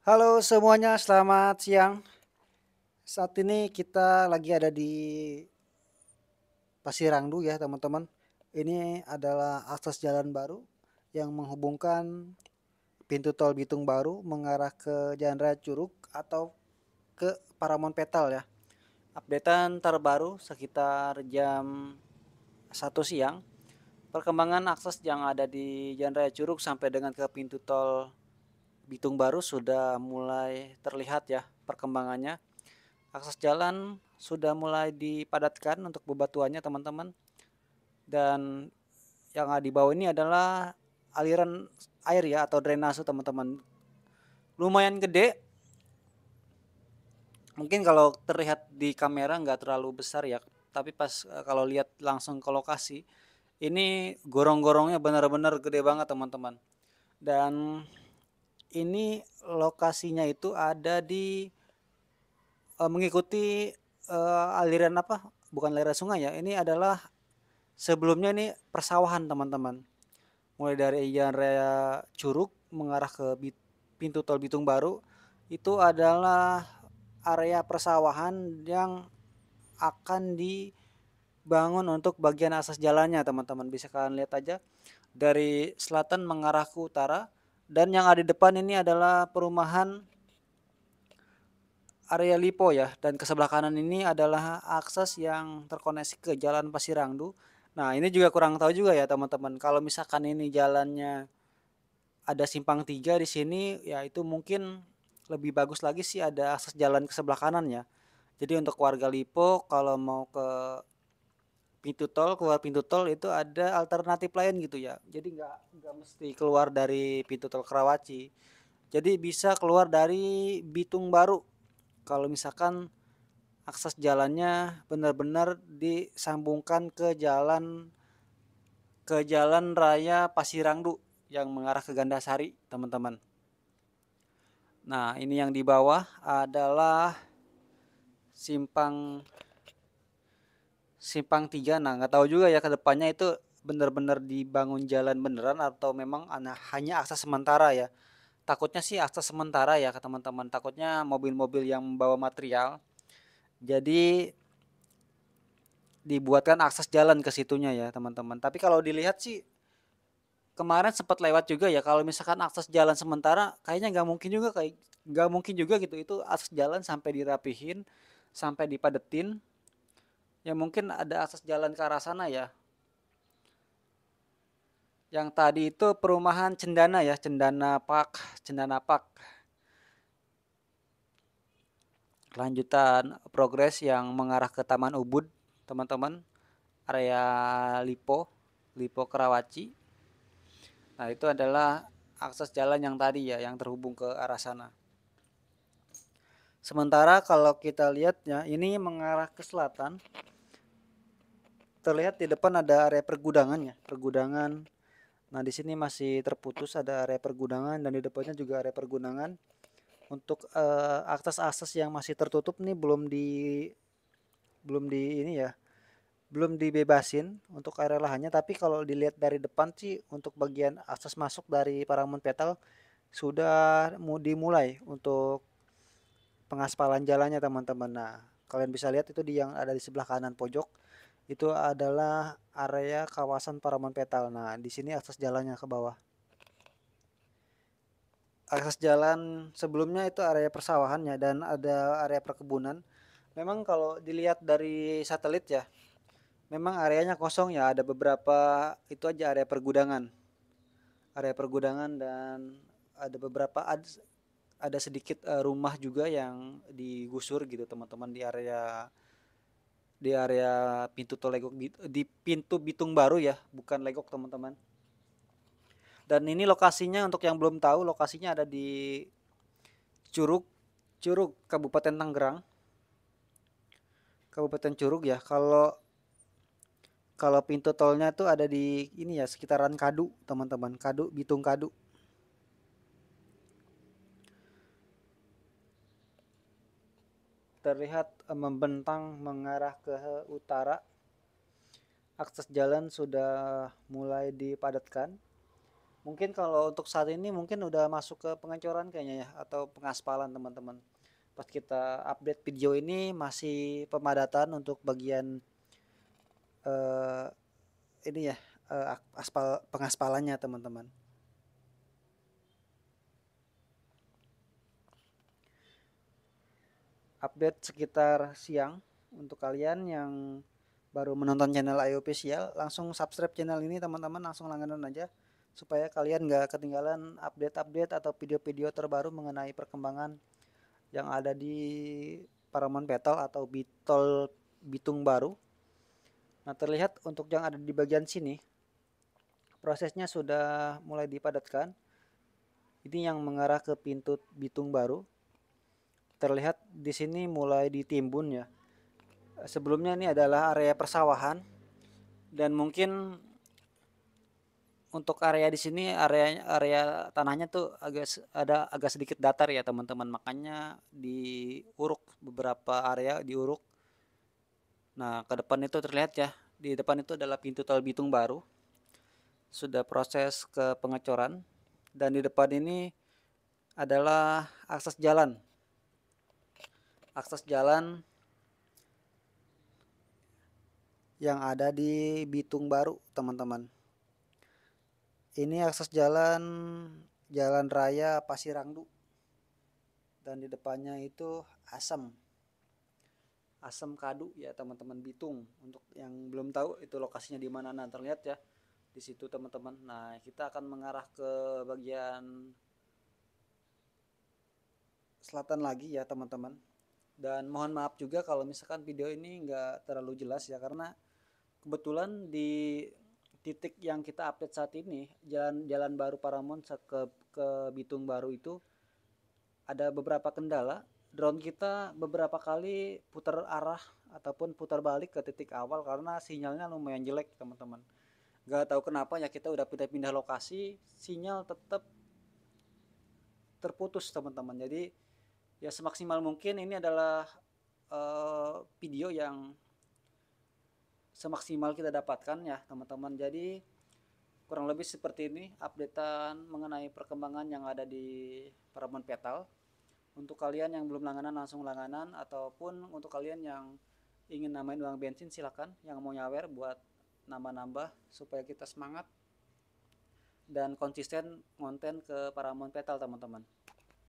Halo semuanya, selamat siang. Saat ini kita lagi ada di Pasirangdu ya teman-teman. Ini adalah akses jalan baru yang menghubungkan pintu tol Bitung Baru mengarah ke Jalan Raya Curug atau ke Paramount Petal ya. Updatean terbaru sekitar jam 1 siang. Perkembangan akses yang ada di Jalan Raya Curug sampai dengan ke pintu tol Bitung Baru sudah mulai terlihat ya perkembangannya. Akses jalan sudah mulai dipadatkan untuk bebatuannya teman-teman. Dan yang di bawah ini adalah aliran air ya atau drainase teman-teman. Lumayan gede. Mungkin kalau terlihat di kamera nggak terlalu besar ya. Tapi pas kalau lihat langsung ke lokasi, ini gorong-gorongnya benar-benar gede banget teman-teman. Dan ini lokasinya itu ada di mengikuti aliran apa? Bukan aliran sungai ya. Ini adalah sebelumnya ini persawahan teman-teman. Mulai dari Jalan Raya Curug mengarah ke pintu tol Bitung Baru itu adalah area persawahan yang akan dibangun untuk bagian akses jalannya teman-teman. Bisa kalian lihat aja dari selatan mengarah ke utara, dan yang ada di depan ini adalah perumahan area Lipo ya, dan ke sebelah kanan ini adalah akses yang terkoneksi ke Jalan Pasirangdu. Nah, ini juga kurang tahu juga ya teman-teman. Kalau misalkan ini jalannya ada simpang tiga di sini, ya itu mungkin lebih bagus lagi sih ada akses jalan ke sebelah kanan ya. Jadi untuk warga Lipo kalau mau ke pintu tol, keluar pintu tol itu ada alternatif lain gitu ya. Jadi nggak mesti keluar dari pintu tol Karawaci. Jadi bisa keluar dari Bitung Baru. Kalau misalkan akses jalannya benar-benar disambungkan ke jalan raya Pasirangdu yang mengarah ke Gandasari, teman-teman. Nah, ini yang di bawah adalah simpang simpang 3. Nah, nggak tahu juga ya ke depannya itu benar-benar dibangun jalan beneran atau memang hanya akses sementara ya. Takutnya sih akses sementara ya ke teman-teman. Takutnya mobil-mobil yang membawa material. Jadi dibuatkan akses jalan ke situnya ya, teman-teman. Tapi kalau dilihat sih kemarin sempat lewat juga ya, kalau misalkan akses jalan sementara kayaknya nggak mungkin juga gitu itu akses jalan sampai dirapihin, sampai dipadetin. Ya mungkin ada akses jalan ke arah sana ya. Yang tadi itu perumahan Cendana ya, Cendana Park. Lanjutan progres yang mengarah ke Taman Ubud, teman-teman. Area Lipo, Lipo Karawaci. Nah, itu adalah akses jalan yang tadi ya, yang terhubung ke arah sana. Sementara kalau kita lihatnya, ini mengarah ke selatan. Terlihat di depan ada area pergudangan ya, pergudangan. Nah, di sini masih terputus ada area pergudangan dan di depannya juga area pergudangan. Untuk akses-akses yang masih tertutup nih belum di ini ya, belum dibebasin untuk area lahannya. Tapi kalau dilihat dari depan sih untuk bagian akses masuk dari Paramount Petal sudah mau dimulai untuk pengaspalan jalannya teman-teman. Nah, kalian bisa lihat itu yang ada di sebelah kanan pojok itu adalah area kawasan Paramount Petal. Nah, di sini akses jalannya ke bawah. Akses jalan sebelumnya itu area persawahannya dan ada area perkebunan. Memang kalau dilihat dari satelit ya, memang areanya kosong ya, ada beberapa itu aja area pergudangan. Area pergudangan dan ada beberapa ada sedikit rumah juga yang digusur gitu teman-teman di area pintu tol Legok di pintu Bitung Baru ya, bukan Legok teman-teman. Dan ini lokasinya untuk yang belum tahu, lokasinya ada di Curug, Curug Kabupaten Tangerang. Kabupaten Curug ya. Kalau kalau pintu tolnya tuh ada di ini ya sekitaran Kadu, teman-teman. Kadu, Bitung Kadu. Terlihat membentang mengarah ke utara. Akses jalan sudah mulai dipadatkan. Mungkin kalau untuk saat ini mungkin udah masuk ke pengecoran kayaknya ya atau pengaspalan teman-teman. Pas kita update video ini masih pemadatan untuk bagian eh, ini ya aspal pengaspalannya teman-teman. Update sekitar siang untuk kalian yang baru menonton channel IO Official, langsung subscribe channel ini teman-teman, langsung langganan aja supaya kalian nggak ketinggalan update-update atau video-video terbaru mengenai perkembangan yang ada di Paramount Petal atau Bitol Bitung baru. Nah, terlihat untuk yang ada di bagian sini prosesnya sudah mulai dipadatkan. Ini yang mengarah ke pintu Bitung baru. Terlihat di sini mulai ditimbun ya. Sebelumnya ini adalah area persawahan dan mungkin untuk area di sini area tanahnya tuh agak sedikit datar ya teman-teman, makanya diuruk beberapa area diuruk. Nah, ke depan itu terlihat ya, di depan itu adalah pintu tol Bitung baru. Sudah proses ke pengecoran dan di depan ini adalah akses jalan. Akses jalan yang ada di Bitung baru, teman-teman. Ini akses jalan raya Pasirangdu. Dan di depannya itu Asam Kadu ya teman-teman, Bitung. Untuk yang belum tahu itu lokasinya di mana, nah terlihat ya di situ teman-teman. Nah, kita akan mengarah ke bagian selatan lagi ya teman-teman. Dan mohon maaf juga kalau misalkan video ini nggak terlalu jelas ya, karena kebetulan di titik yang kita update saat ini, jalan baru Paramount ke Bitung baru itu ada beberapa kendala. Drone kita beberapa kali putar arah ataupun putar balik ke titik awal karena sinyalnya lumayan jelek teman-teman. Gak tahu kenapa ya, kita udah pindah-pindah lokasi, sinyal tetap terputus teman-teman. Jadi ya semaksimal mungkin ini adalah video yang semaksimal kita dapatkan ya teman-teman. Jadi kurang lebih seperti ini updatean mengenai perkembangan yang ada di Paramount Petal. Untuk kalian yang belum langganan langsung langganan, ataupun untuk kalian yang ingin namain uang bensin silakan, yang mau nyawer buat nambah-nambah supaya kita semangat dan konsisten konten ke Paramount Petal teman-teman.